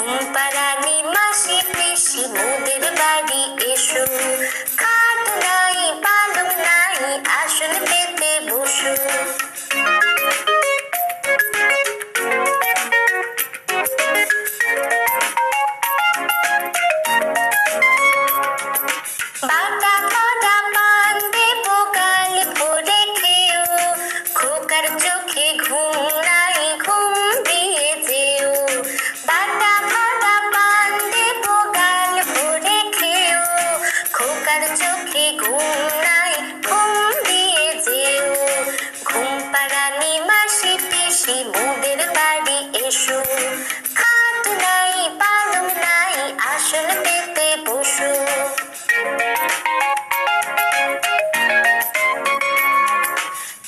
ঘুমপাড়ানি মাসি পিসি মোদের বাড়ি এসো, খাট নাই পালং নাই আসন পেতে বসো। বাটা কটা পান দেবো গাল ভরে খেও, খোকার চোখে ঘুম নাই ঘুম দিয়ে যেও। বাটা কটা পান দেবো গাল ভরে খেও, খোকার চোখে ঘুম নাই ঘুম দিয়ে যেও। ঘুমপাড়ানি মাসি পিসি মোদের বাড়ি এসো, খাট নাই পালং নাই আসন পেতে বসো।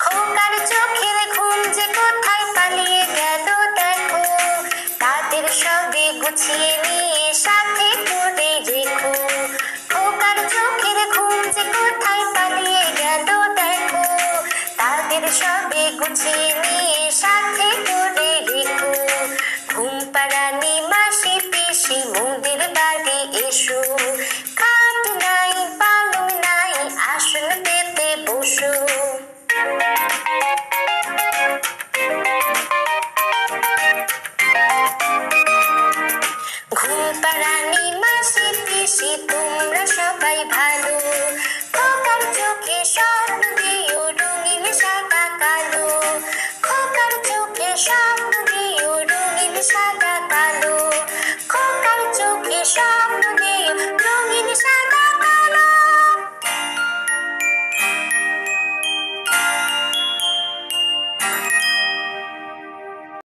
খোকার চোখের ঘুম যে কোথায় পালিয়ে গেল দেখো, তাদের সবে গুছিয়ে নিয়ে সাথে করে রেখো। খোকার চোখের ঘুম যে কোথায় পালিয়ে গেল দেখো, তাদের সবে গুছিয়ে নিয়ে সাথে করে রেখো। ঘুমপাড়ানি মাসি পিসি মোদের বাড়ি এসো।